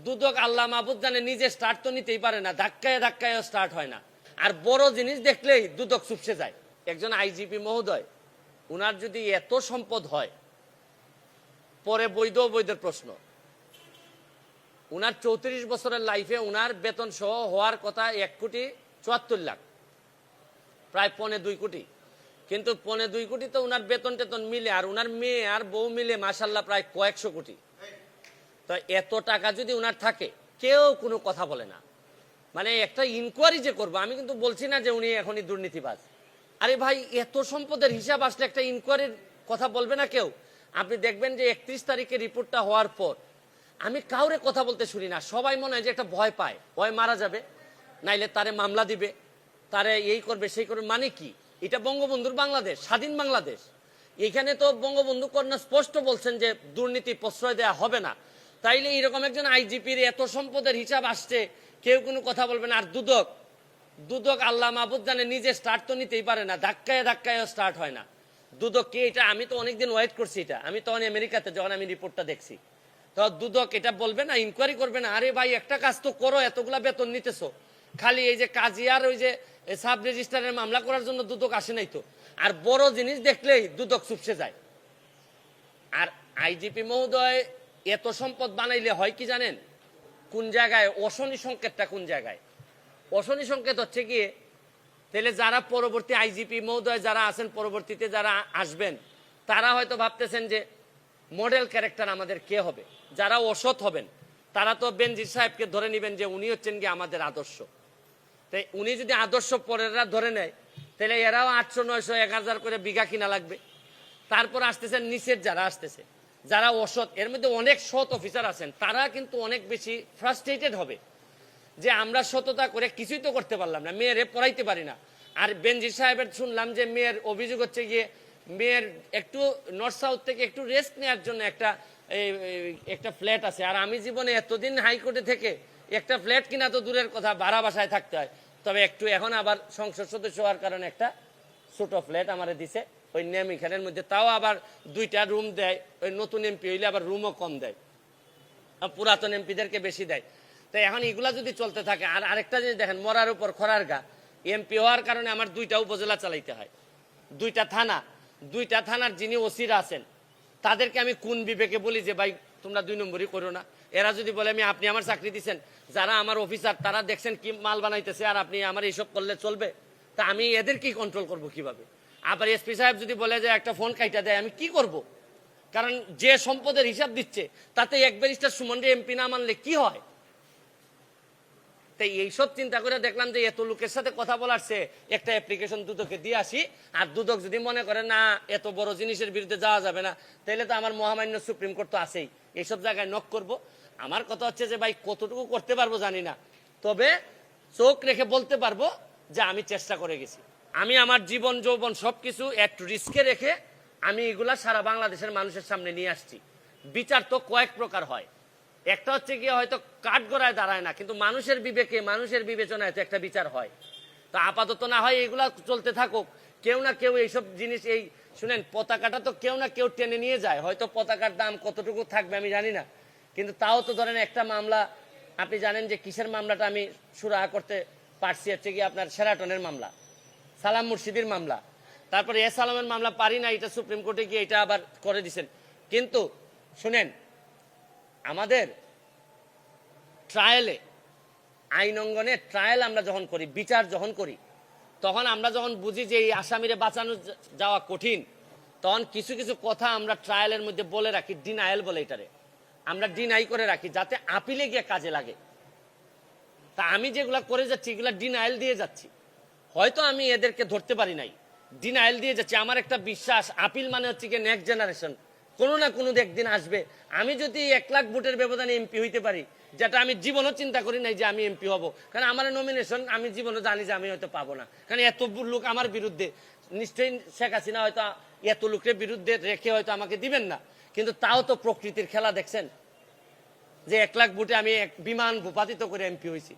দুদক আল্লাহ মাহবুদ জানে নিজে স্টার্ট তো নিতেই পারে না, ধাক্কায় ধাক্কায় স্টার্ট হয় না। আর বড় জিনিস দেখলেই দুদক চুপসে যায়। একজন আইজিপি মহোদয়, উনার যদি এত সম্পদ হয়, পরে বৈধ অবৈধের প্রশ্ন, উনার 34 বছরের লাইফে উনার বেতন সহ হওয়ার কথা 1,74,00,000, প্রায় 1.25 কোটি। কিন্তু 1.25 কোটি তো উনার বেতন টেতন মিলে আর উনার মেয়ে আর বউ মিলে মাশাল্লাহ প্রায় কয়েকশো কোটি। তো এত টাকা যদি উনার থাকে, কেউ কোনো কথা বলে না। মানে একটা ইনকোয়ারি যে করবো, আমি কিন্তু বলছি না যে উনি এখনই দুর্নীতিবাজ। আরে ভাই, এত সম্পদের হিসাব আসলে একটা ইনকোয়ারির কথা বলবে না কেউ? আপনি দেখবেন যে 31 তারিখে রিপোর্টটা হওয়ার পর আমি কাউরে কথা বলতে শুনি না। সবাই মনে হয় যে একটা ভয় পায়, ভয় মারা যাবে, নাইলে তারে মামলা দিবে, তারে এই করবে সেই করবে। মানে কি? এটা বঙ্গবন্ধুর বাংলাদেশ, স্বাধীন বাংলাদেশ। এখানে তো বঙ্গবন্ধু কন্যা স্পষ্ট বলছেন যে দুর্নীতি প্রশ্রয় দেওয়া হবে না। তাইলে এরকম একজন আইজিপির এত সম্পদের হিসাব আসছে, কেউ কোনো কথা বলবে না। আর দুদক আল্লাহ মাহবুদ জানে নিজে স্টার্ট তো নিতেই পারে না, ধাক্কায় ধাক্কায় স্টার্ট হয় না। দুদক কি এটা? আমি তো অনেকদিন ওয়েট করছি এটা। আমি তখন আমেরিকাতে যখন আমি রিপোর্টটা দেখছি, তো দুদক এটা বলবে না, ইনকোয়ারি করবে না? আরে ভাই, একটা কাজ তো করো, এতগুলা বেতন নিতেছো, খালি এই যে কাজী আর ওই যে সাব রেজিস্ট্রারের মামলা করার জন্য দুদক আসে নাই তো। আর বড় জিনিস দেখলেই দুদক চুপসে যায়। আর আইজিপি মহোদয় এত সম্পদ বানাইলে হয় কি জানেন? কোন জায়গায় অশনি সংকেতটা, কোন জায়গায় অশনি সংকেত হচ্ছে কি, তাহলে যারা পরবর্তী আইজিপি মহোদয় যারা আছেন, পরবর্তীতে যারা আসবেন, তারা হয়তো ভাবতেছেন যে মডেল ক্যারেক্টার আমাদের কে হবে। যারা অসৎ হবেন তারা তো বেনজির সাহেবকে ধরে নেবেন যে উনি হচ্ছেন কি আমাদের আদর্শ। তাই উনি যদি আদর্শ পরেরা ধরে নেয়, তাহলে এরাও 800, 900, 1000 করে বিঘা কিনা লাগবে। তারপর আসতেছেন নিচের যারা আসতেছে, যারা অসৎ, এর মধ্যে অনেক সৎ অফিসার আছেন, তারা কিন্তু অনেক বেশি ফ্রাস্ট্রেটেড হবে যে আমরা সততা করে কিছুই তো করতে পারলাম না, মেয়েরে পড়াইতে পারি না। আর বেনজির সাহেবের শুনলাম যে মেয়ের অভিযোগ হচ্ছে গিয়ে মেয়ের একটু নর্থ সাউথ থেকে একটু রেস্ট নেওয়ার জন্য একটা ফ্ল্যাট আছে। আর আমি জীবনে এতদিন হাইকোর্টে থেকে একটা ফ্ল্যাট কিনা তো দূরের কথা, ভাড়া বাসায় থাকতে হয়। তবে একটু এখন আবার সংসদ সদস্য হওয়ার কারণে একটা ছোট ফ্ল্যাট আমারে দিছে ওই নেমিখানের মধ্যে, তাও আবার 2টা রুম দেয়। ওই নতুন এমপি হইলে আবার রুমও কম দেয়, পুরাতন এমপিদেরকে বেশি দেয়। তো এখন এগুলা যদি চলতে থাকে, আর আরেকটা জিনিস দেখেন, মরার উপর খরার গা, এমপি হওয়ার কারণে আমার 2টা উপজেলা চালাইতে হয়, 2টা থানার যিনি ওসিরা আছেন তাদেরকে আমি কোন বিবেকে বলি যে ভাই তোমরা 2 নম্বরই করো না? এরা যদি বলে আপনি আমার চাকরি দিচ্ছেন, যারা আমার অফিসার তারা দেখছেন কি মাল বানাইতেছে, আর আপনি আমার এইসব করলে চলবে? তা আমি এদের কি কন্ট্রোল করব কিভাবে? আবার এসপি সাহেব যদি বলে যে একটা ফোন কাইটা দেয়, আমি কি করব? কারণ যে সম্পদের হিসাব দিচ্ছে তাতে এক ব্যারিস্টার সুমন এমপি না মানলে কি হয়? তাই এইসব চিন্তা করে দেখলাম যে এত লোকের সাথে কথা বলার চেয়ে একটা অ্যাপ্লিকেশন দুদকে দিয়ে আসি। আর দুদক যদি মনে করে না এত বড় জিনিসের বিরুদ্ধে যাওয়া যাবে না, তাহলে তো আমার মহামান্য সুপ্রিম কোর্ট তো আছেই, এইসব জায়গায় নক করব। আমার কথা হচ্ছে যে ভাই কতটুকু করতে পারবো জানি না, তবে চোখ রেখে বলতে পারবো যে আমি চেষ্টা করে গেছি। আমি আমার জীবন যৌবন সবকিছু একটু রিস্কে রেখে আমি এগুলা সারা বাংলাদেশের মানুষের সামনে নিয়ে আসছি। বিচার তো কয়েক প্রকার হয়, একটা হচ্ছে গিয়ে হয়তো কাঠগড়ায় দাঁড়ায় না, কিন্তু মানুষের বিবেকে মানুষের বিবেচনায় তো একটা বিচার হয়। তো আপাতত না হয় এগুলা চলতে থাকুক, কেউ না কেউ এইসব জিনিস, এই শুনেন পতাকাটা তো কেউ না কেউ টেনে নিয়ে যায়। হয়তো পতাকার দাম কতটুকু থাকবে আমি জানি না, কিন্তু তাও তো ধরেন একটা মামলা, আপনি জানেন যে কিসের মামলাটা আমি সুরাহা করতে পারছি, হচ্ছে গিয়ে আপনার শেরাটনের মামলা, সালাম মুর্শিদির মামলা। তারপরে সালামের মামলা পারি না, এটা সুপ্রিম কোর্টে গিয়ে এটা আবার করে দিচ্ছেন। কিন্তু শুনেন, আমাদের ট্রায়ালে, আইন অঙ্গনে ট্রায়াল আমরা যখন করি, বিচার যখন করি, তখন আমরা যখন বুঝি যে এই আসামিরে বাঁচানো যাওয়া কঠিন, তখন কিছু কিছু কথা আমরা ট্রায়ালের মধ্যে বলে রাখি, ডিনায়াল বলে এটারে, আমরা ডিনাই করে রাখি যাতে আপিলে গিয়ে কাজে লাগে। তা আমি যেগুলা করে যাচ্ছি এগুলা ডিনায়াল দিয়ে যাচ্ছি। হয়তো আমি এদেরকে ধরতে পারি নাই, ডিনায়াল দিয়ে যাচ্ছি। আমার একটা বিশ্বাস, আপিল মানে হচ্ছে গিয়ে নেক্সট জেনারেশন, কোনো না কোনো একদিন আসবে। আমি যদি 1 লাখ ভোটের ব্যবধানে এমপি হইতে পারি, যেটা আমি জীবনও চিন্তা করি নাই যে আমি এমপি হব, কারণ আমার নমিনেশন আমি জীবনও জানি যে আমি হয়তো পাবো না, কারণ এত লোক আমার বিরুদ্ধে। নিশ্চয়ই শেখ হাসিনা হয়তো এত লোকের বিরুদ্ধে রেখে হয়তো আমাকে দিবেন না, কিন্তু তাও তো প্রকৃতির খেলা দেখছেন যে 1 লাখ ভোটে আমি বিমান ভূপাতিত করে এমপি হয়েছি।